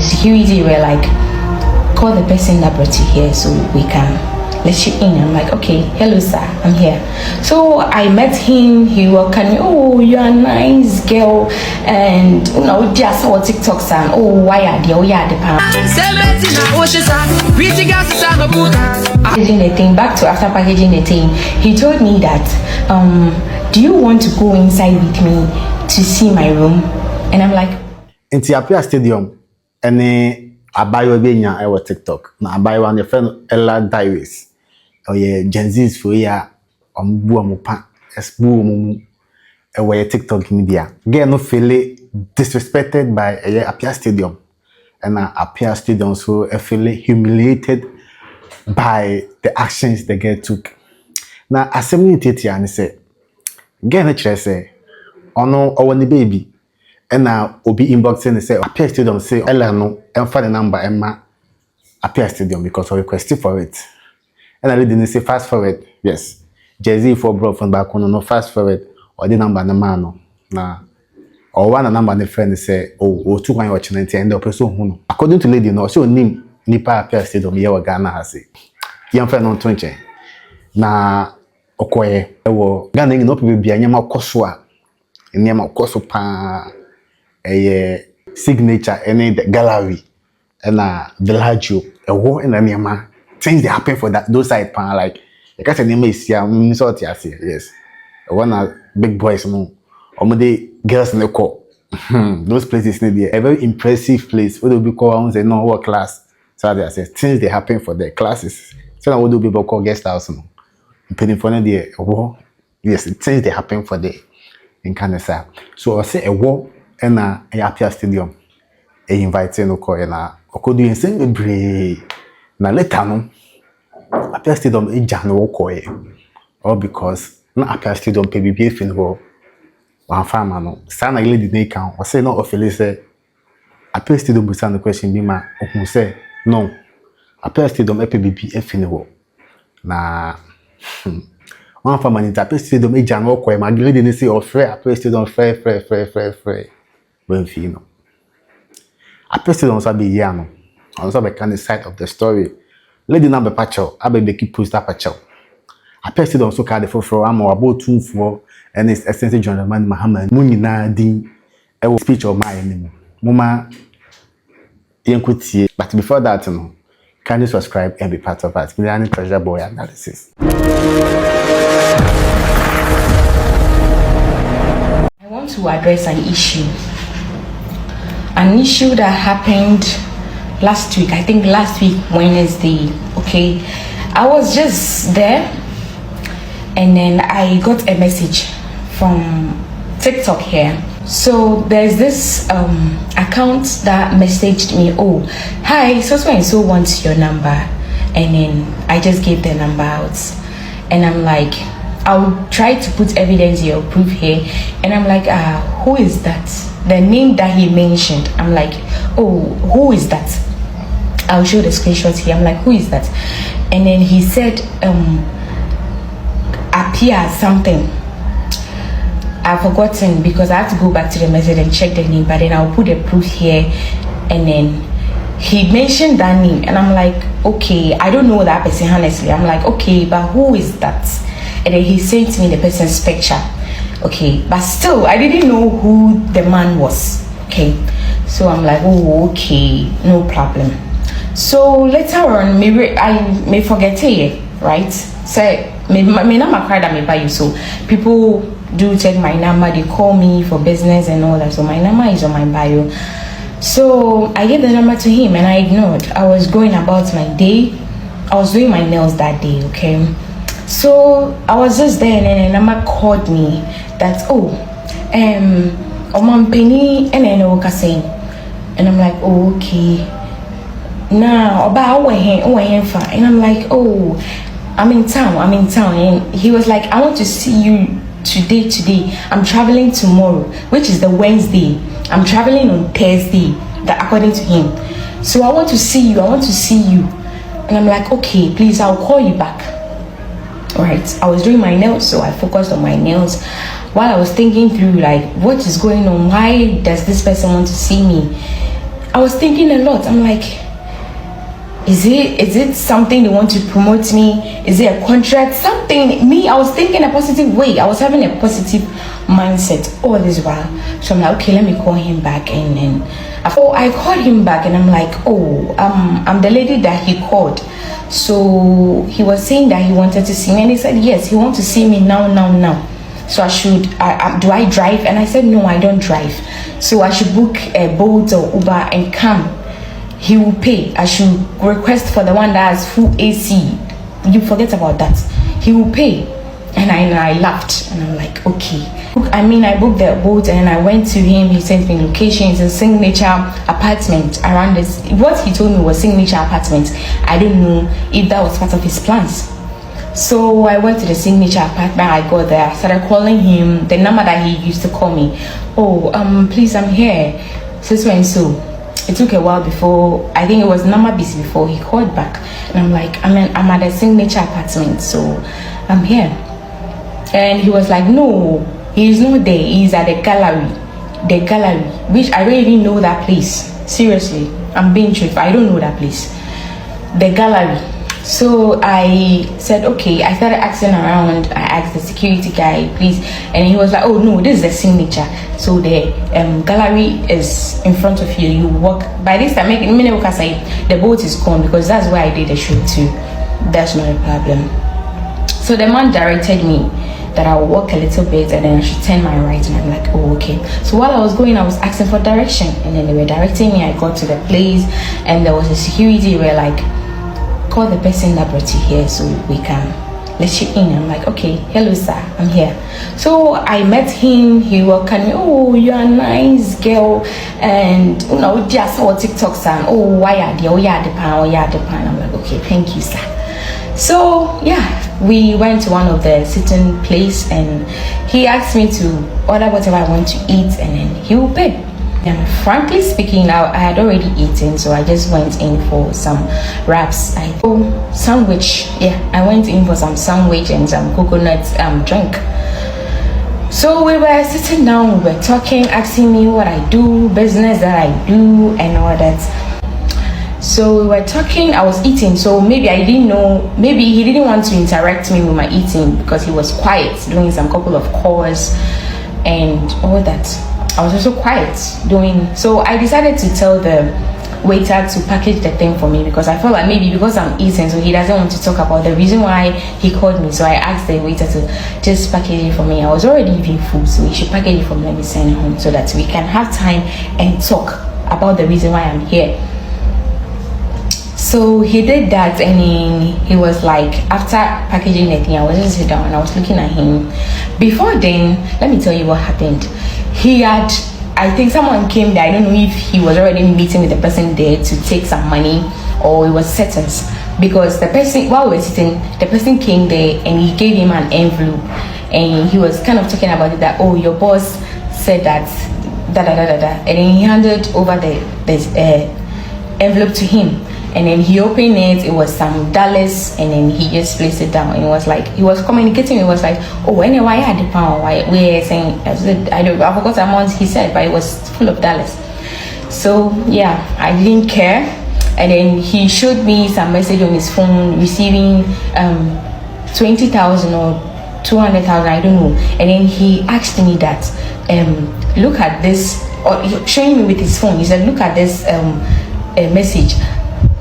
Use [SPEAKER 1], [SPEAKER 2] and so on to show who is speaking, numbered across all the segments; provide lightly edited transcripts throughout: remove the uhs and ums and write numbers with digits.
[SPEAKER 1] the security were like, call the person that brought you here so we can let you in. I'm like, okay, hello sir, I'm here. So I met him, he welcomed me. Oh, you're a nice girl, and you know, just our TikTok son. Oh, why are they? Oh, yeah, the packaging the thing. Back to after packaging the thing, he told me that, do you want to go inside with me to see my room? And I'm like,
[SPEAKER 2] in the Appiah Stadium, any Appiah Benya I was TikTok. Na Appiah one your friend Ella Diaries. Oh yeah, Gen Z's for ya mupa esbu where TikTok media. Get no feel disrespected by Appiah Stadium. And Appiah Stadium so I feel humiliated by the actions the girl took. Now assembly teacher and say, get a chair say, oh no, oh the baby. And now obi inboxing and say Appiah Stadium say Ella no and find the number Emma Appiah Stadium because I requested for it. And I didn't say fast forward. Yes. Jay-Z for bro from back on no fast forward or the number the man na or one number the friend say oh 2 1 watch 90 and the person who according to lady no so name nipa Appiah Stadium here wa Ghana has it. Young friend on 20 na okoye ewo Ghana no people bia nyama koso a nyama koso pa signature any the gallery and Villaggio ewo and nyama things they happen for that those side pan like you can't name is here sort yes one are big boys no or the girls in the call those places need a very impressive place what do we call say no work class so they say things they happen for their classes so now what do people call guest house no depending for the yes things they happen for the in Canada so I say a war and a Appiah Stadium a inviting no call na okodu yen brave na later no Appiah Stadium e jano wokoye all because na Appiah Stadium pe bibie fin ho wan farmer no sa na lady dey kan o say no ofele say Appiah Stadium be stand the question bi ma ohun say no Appiah Stadium e pe bibie e fin ho na wan farmer ni Appiah Stadium e jano wokoye ma lady dey say ofre Appiah Stadium free when fi no Appiah Stadium so be here no also be kind of side of the story. Lady number patcho, I be keep post that patcho. Appiah Stadium so card for am about 2 4 and it's extensive journalman Muhammad Munina din e speech of my name. Mama yenkutie. But before that, no, can you subscribe and be part of us? Million Treasure Boy analysis.
[SPEAKER 1] I want to address an issue that happened last week. I think last week Wednesday. Okay, I was just there and then I got a message from TikTok here. So there's this account that messaged me, oh hi, so and so wants your number, and then I just gave the number out and I'm like, I'll try to put evidence or proof here, and I'm like, who is that? The name that he mentioned, I'm like, oh, who is that? I'll show the screenshots here. I'm like, who is that? And then he said, Appiah something. I've forgotten because I have to go back to the message and check the name, but then I'll put the proof here. And then he mentioned that name, and I'm like, okay, I don't know that person, honestly. I'm like, okay, but who is that? And then he sent me the person's picture. Okay, but still, I didn't know who the man was. Okay, so I'm like, oh, okay, no problem. So later on, maybe I may forget it, right? So my number cried at me by you. So people do check my number, they call me for business and all that. So my number is on my bio. So I gave the number to him and I ignored. I was going about my day. I was doing my nails that day, okay? So I was just there and then a number called me that, oh, Oman Penny and then I saying, and I'm like, oh, okay. Now about and I'm like, oh, I'm in town. And he was like, I want to see you today. I'm traveling tomorrow, which is the Wednesday. I'm traveling on Thursday, according to him. So I want to see you. And I'm like, okay, please, I'll call you back. All right. I was doing my nails, so I focused on my nails while I was thinking through, like, what is going on? Why does this person want to see me? I was thinking a lot. I'm like, is it something they want to promote me? Is it a contract? Something. Me, I was thinking a positive way. I was having a positive mindset all this while. So I'm like, okay, let me call him back. And then I called him back, and I'm like, oh, I'm the lady that he called. So he was saying that he wanted to see me, and he said yes, he wants to see me now. So I should, do I drive? And I said, no, I don't drive. So I should book a Bolt or Uber and come. He will pay. I should request for the one that has full AC. You forget about that. He will pay. And I laughed. And I'm like, okay. I booked the Bolt, and I went to him. He sent me locations, a signature apartment around this. What he told me was signature apartment. I don't know if that was part of his plans. So I went to the signature apartment. I got there. I started calling him, the number that he used to call me. Oh, please, I'm here. So and so. It took a while before, I think it was number busy before he called back. And I'm like, I'm at the signature apartment, so I'm here. And he was like, no, he's not there. He's at the gallery. The gallery, which I don't even know that place. Seriously, I'm being truthful. I don't know that place. The gallery. So I said, okay. I started asking around. I asked the security guy, please, and he was like, oh no, this is the signature. So the gallery is in front of you. You walk. By this time, the boat is gone, because that's where I did the shoot too. That's not a problem. So the man directed me that I would walk a little bit, and then I should turn my right. And I'm like, oh, okay. So while I was going, I was asking for direction, and then they were directing me. I got to the place, and there was a security. Were like, call the person that brought you here so we can let you in. I'm like, okay, hello sir, I'm here. So I met him. He welcomed me. Oh, you're a nice girl, and just saw TikToks, and oh, why are the pan? I'm like, okay, thank you sir. So yeah, we went to one of the sitting place, and he asked me to order whatever I want to eat, and then he will pay. And frankly speaking, I had already eaten, so I just went in for some wraps. Sandwich. Yeah, I went in for some sandwich and some coconut drink. So we were sitting down, we were talking, asking me what I do, business that I do, and all that. So we were talking. I was eating, so maybe I didn't know. Maybe he didn't want to interact me with my eating, because he was quiet, doing some couple of calls and all that. I was also quiet doing. So I decided to tell the waiter to package the thing for me, because I felt like maybe because I'm eating, so he doesn't want to talk about the reason why he called me. So I asked the waiter to just package it for me. I was already eating food, so he should package it for me. Let me send it home so that we can have time and talk about the reason why I'm here. So he did that, and he was like, after packaging the thing, I was just sitting down and I was looking at him. Before then, let me tell you what happened. I think someone came there. I don't know if he was already meeting with the person there to take some money, or it was settings, because the person, while we were sitting, the person came there and he gave him an envelope, and he was kind of talking about it, that, oh, your boss said that and then he handed over the envelope to him. And then he opened it. It was some dollars, and then he just placed it down. And it was like he was communicating. It was like, oh, anyway, I had the pound. We're saying, I forgot the amount he said, but it was full of dollars. So yeah, I didn't care. And then he showed me some message on his phone receiving 20,000 or 200,000, I don't know. And then he asked me that, look at this, or showing me with his phone. He said, look at this message.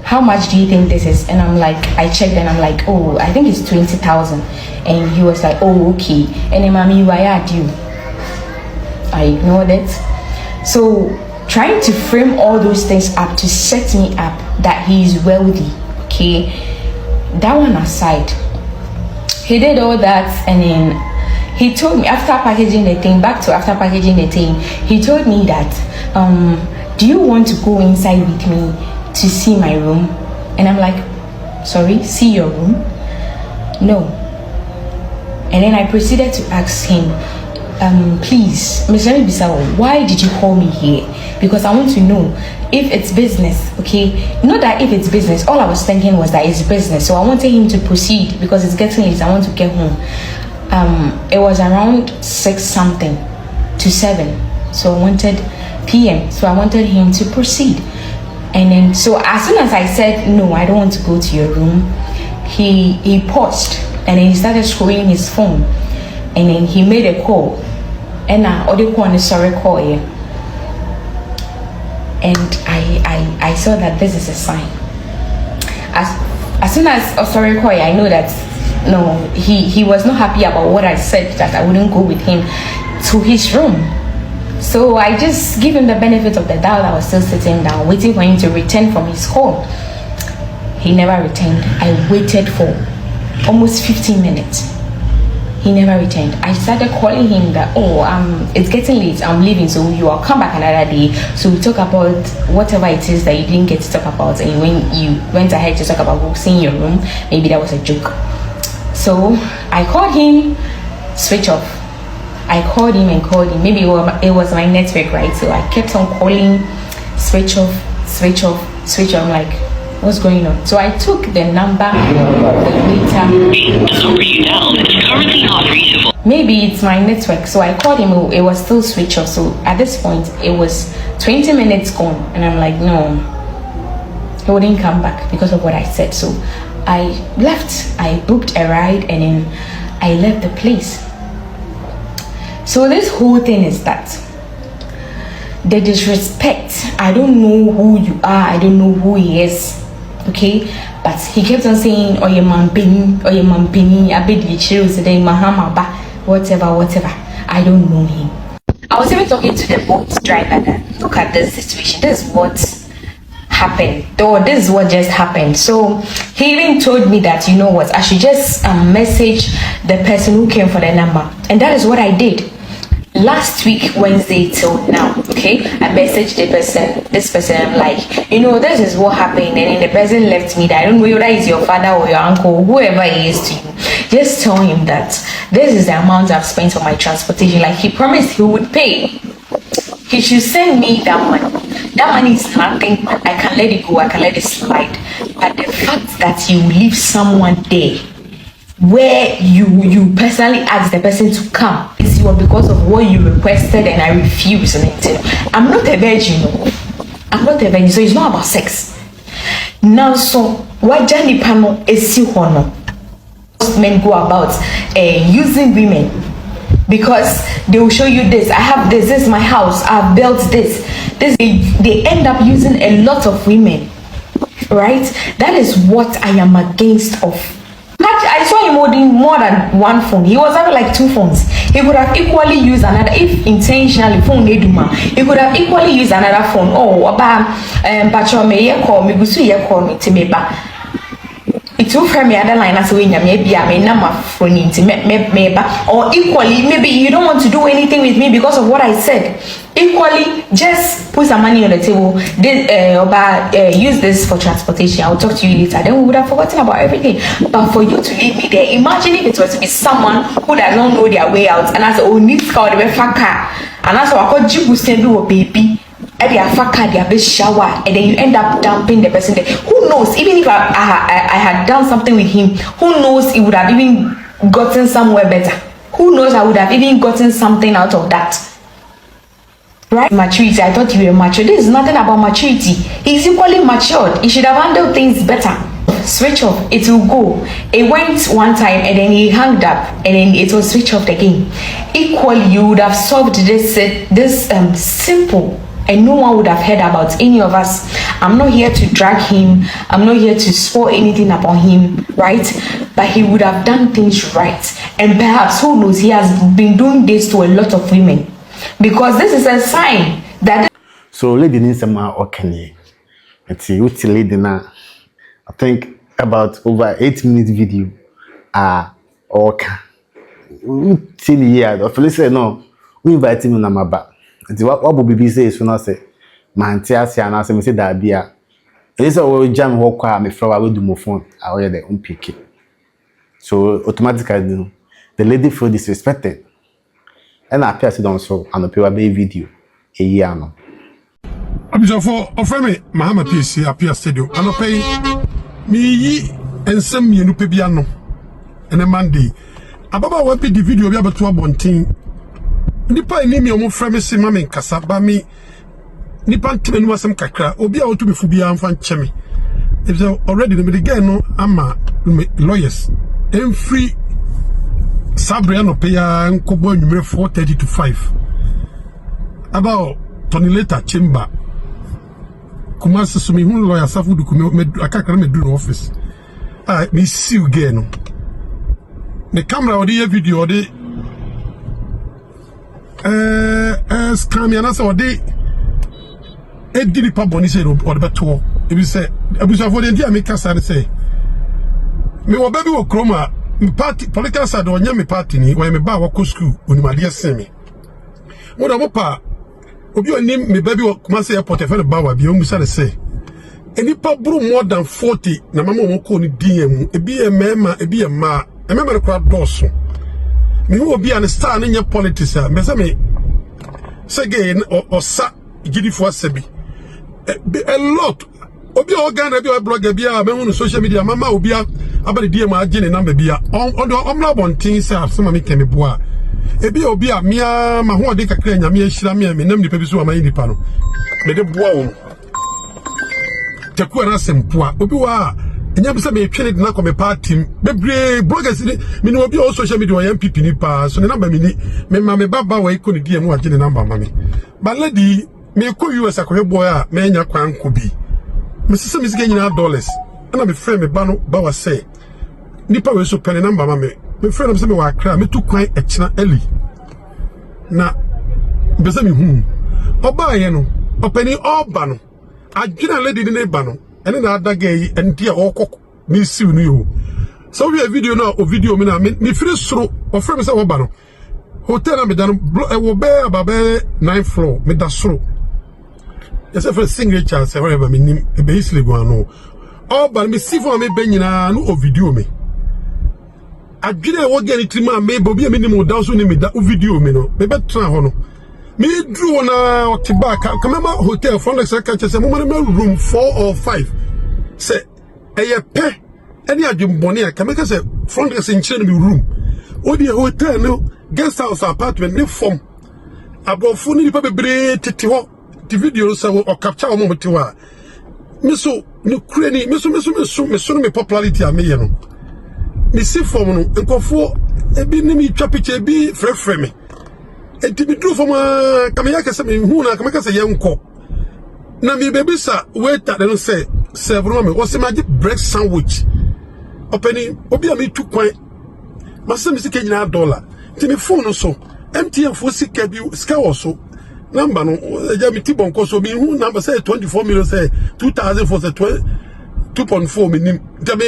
[SPEAKER 1] How much do you think this is? And I'm like, I checked, and I'm like, oh, I think it's 20,000. And he was like, oh, okay. And then, mommy, why are you? I ignored it. So trying to frame all those things up to set me up that he is wealthy. Okay, that one aside, he did all that, and then he told me after packaging the thing, he told me that, do you want to go inside with me to see my room? And I'm like, sorry, see your room? No. And then I proceeded to ask him, please, Mr. Bisawo, why did you call me here? Because I want to know if it's business. Okay, not that if it's business, all I was thinking was that it's business, so I wanted him to proceed because it's getting late. I want to get home. It was around 6 something to 7, so I wanted PM, so I wanted him to proceed. And so as soon as I said no, I don't want to go to your room, he paused and then he started scrolling his phone, and then he made a call, and audio call and sorry call here. And I saw that this is a sign. As soon as sorry call, I know that no, he was not happy about what I said, that I wouldn't go with him to his room. So I just give him the benefit of the doubt. I was still sitting down waiting for him to return from his call. He never returned. I waited for almost 15 minutes. He never returned. I started calling him that, it's getting late, I'm leaving, so you will come back another day. So we talk about whatever it is that you didn't get to talk about, and when you went ahead to talk about seeing your room, maybe that was a joke. So I called him, switch off. I called him and called him. Maybe it was my network, right? So I kept on calling, switch off, switch off, switch off. I'm like, what's going on? So I took the number later.
[SPEAKER 3] The number you dialed is currently not reachable.
[SPEAKER 1] Maybe it's my network. So I called him. It was still switch off. So at this point, it was 20 minutes gone, and I'm like, no, he wouldn't come back because of what I said. So I left. I booked a ride, and then I left the place. So this whole thing is that the disrespect. I don't know who you are. I don't know who he is. Okay, but he kept on saying, "Oh, your man penny, I bet you choose today, Mahama, whatever." I don't know him. I was even talking to the boat driver that, look at this situation. This is what happened. Or this is what just happened. So he even told me that, you know what, I should just message the person who came for the number, and that is what I did. Last week, Wednesday till now, okay, I messaged this person, I'm like, you know, this is what happened, and then the person left me that I don't know whether it's your father or your uncle, whoever he is to you. Just tell him that this is the amount I've spent on my transportation. Like, he promised he would pay. He should send me that money. That money is nothing. I can let it go, I can let it slide. But the fact that you leave someone there where you personally asked the person to come, it's because of what you requested and I refused, and I'm not a virgin, no. I'm not a virgin, so it's not about sex. Now, so what Johnny Pano is no. Men go about using women because they will show you this. I have this is my house, I've built this. They end up using a lot of women, right? That is what I am against of. I saw him holding more than one phone. He was having like 2 phones. He could have equally used another, if intentionally phone eduma. He could have equally used another phone. Oh, Pacho me call me, Gusu call me to me ba. It will frame me other line as when maybe I may number phone into me ba. Or equally, maybe you don't want to do anything with me because of what I said. Equally, just put some money on the table. Use this for transportation. I'll talk to you later. Then we would have forgotten about everything. But for you to leave me there, imagine if it was to be someone who does not know their way out, and as a needs car, they car, and as I got you send you a baby, and they are their best shower, and then you end up dumping the person there. Who knows? Even if I had done something with him, who knows? He would have even gotten somewhere better. Who knows? I would have even gotten something out of that. Right? Maturity. I thought you were mature. This is nothing about maturity. He's equally matured. He should have handled things better. Switch off. It will go. It went one time and then he hung up and then it was switch off again. Equally, you would have solved this simple, and no one would have heard about any of us. I'm not here to drag him. I'm not here to spoil anything about him, right? But he would have done things right. And perhaps, who knows, he has been doing this to a lot of women. Because this is a sign that.
[SPEAKER 2] So, lady Ninsama Okanye, it's a lady now. I think about over 8-minute video. Okay. We see here. The police say no. We invite him on my back. What BB says when I say, man, Tiasia and I say that beer. It is a jam walk. Me flower will do my phone. I wear the unpick. So automatically, the lady feel disrespected. And Appiah Stadium so and the people be video a year no.
[SPEAKER 4] Abisofo ofreme Mahama PC Appiah Stadium and pay me yi ensem mienu pe bia no ene Monday ababa wa pe di video bia beto abontin nipa ni mi omo frame se ma me nkasa ba mi nipa ntime no asem kakra obi a otu be fu bia amfa ncheme if already the again no ama lawyers free Sabriano Appiah nkobo numero 4:30 to 5 about Tony later chamber kuma sumi hun lawyer safu du kuma akakra me do office me see you again the camera odi video odi scam ya na so odi edini pa boni se odi beto e bi se abusa for the dia me kasa say me wo baby wo kroma party political side onya me party ni wo me ba wo school onimade seme mo da mo pa obi oni me baby wo kuma say airport e fe ba wa bi o musa say eni pa buru more than 40 na mama mo ko ni DM ebi e mema ebi e ma e mema re kwa doso me wo obi an star nya politics a me say me say osa gidi fo asabi a lot obi organ obi blogger bia me hu social media mama obi abade DM agene number bia omna bontin say asema me kemi boa ebi obi a mia ma ho de kakra nyame ahira me nam nipa bi so amayi nipa no me de boa wo teku na sempoa obi wa enya bi say me twene de na come party bebre bloggers ni me no obi o social media o MPP nipa so ne number me ni me ma me baba wa iko ni DM agene number ma me ba lady me ko US akohwe boy a me nya kwan ko bi me sese me sike nyina dollars ana me frame me ba no ba wa say nipa we so pene number ma me frame me say me wa kra me tu kwan e kina eli na be say me hu oba ye no openi oba no adwena lady ni ba no ene na adaga yi entia okoko me siw no yo so we video na o video me na me free soro o frame say oba no hotel na me dan wo be ababe 9th floor me da soro yes for signature say whatever me nim e be isle go ano oba me si for me be nyina no o video me adwene wo gani trima me bobi me nim o da so ni me da o video me no me be tra ho no me drew na otibaka kamema hotel front desk ka chese mo na room 4 or 5 say eye pe any adwumbone a kameka say front desk in chire no room odi hotel no guest house apartment ne form abofu ni pa bebre tete ho the video so o capture mo mti wa me so ni kure ni me so me popularity a me ye no me see form no nkofo ebi ni mi twa picture bi frefre me enti mi dru form kamya kase me hu na kamya kase ye nko na mi baby sa waiter dem say serve no me o se maji bread sandwich openi obi a me tu kwan masem sike nyina dollar ti me phone so MTN for sika bi sika so number no ja mi ti bonko so mi hu number say 24 million say 2000 for say 2.4 minim ja me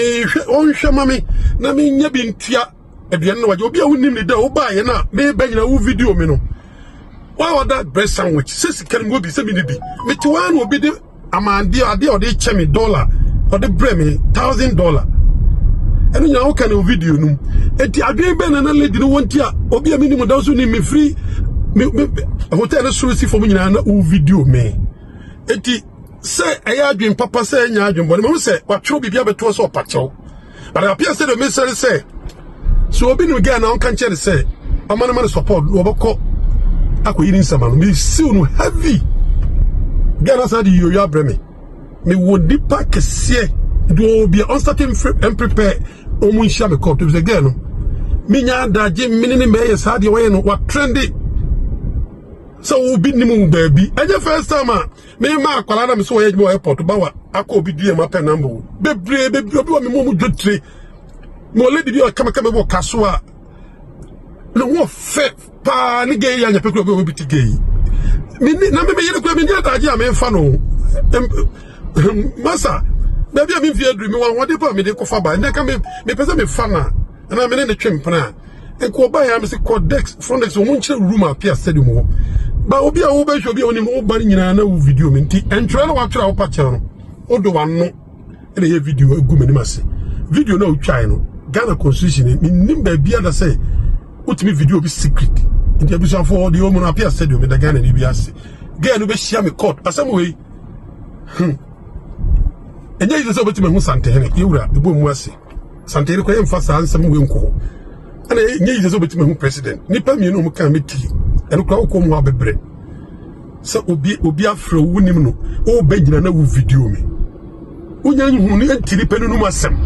[SPEAKER 4] on hwe mami na mi nya bi ntia aduan na waje obi a wonim ni da wo ba ye na me ba nyina wo video mi no why would that bread sandwich say sika mo bi say mi ni bi me ti wan obi de amande ade o de che me dollar o de bre me $1,000 enu nya wo kan video num enti adwen be na lady no wonti a obi a minimum da so ni me free me hotel so si for me nyina na o video me enti say aya adwen papa say nya adwen bo me say watwo bibia beto so opacho but Appiah Stadium me say so obi no ga na on kan chere say amana man support wo bako akoyiri nsama no me siw no heavy Ghana said you abreme me wodi pa kese do be on starting and prepare omu nshia me court to again no minya daje minini me yes ha de way no wa trendy so obi nimu baby enye first time me ma akwala na me so ye airport ba wa akọ obi die ma pen number bebre obi wa me mo dwotre mo lady bi o kama bo kaso a no wo fe pa ni gay ya nya pe kro obi ti gay mi na me yere kro mi dia daje a me fa no masa baby am fi adru mi wan wode pa me de ko fa ba na ka me pese me fa na na me ne twempna e ko ba ya me se codex front desk won chire room Appiah Stadium ho ba obi a wo ba hwe obi oni mo ba nyina na wo video me nti entre na wa twera wo pa che no odo wanno e ye video egu me ni mase video na o twai no Ghana constitution mi nim ba bia da say utimi video bi secret nti abisa for the home na Appiah Stadium me da Ghana ni bi ase Ghana no be share me court asem we enye yi so beti me hu santene yewura ebo mu ase santene ko emfa sa ansem we nko ana enye yi so beti me hu president nipa mienu mu kan meti eno kwa ko mu abebre So obi afro wunim no o be gina na wo video me unya hu ni antiri penu no masem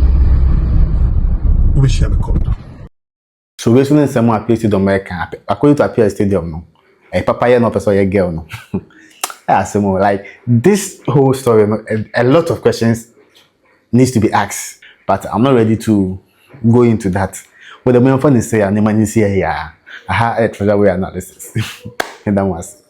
[SPEAKER 4] o be share me call.
[SPEAKER 2] So we soon some Appiah Stadium according to Appiah Stadium no papa no person your girl no like this whole story no, a lot of questions needs to be asked, but I'm not ready to go into that. But the main fun is say, I'm not here. I had a treasure way analysis. And that was.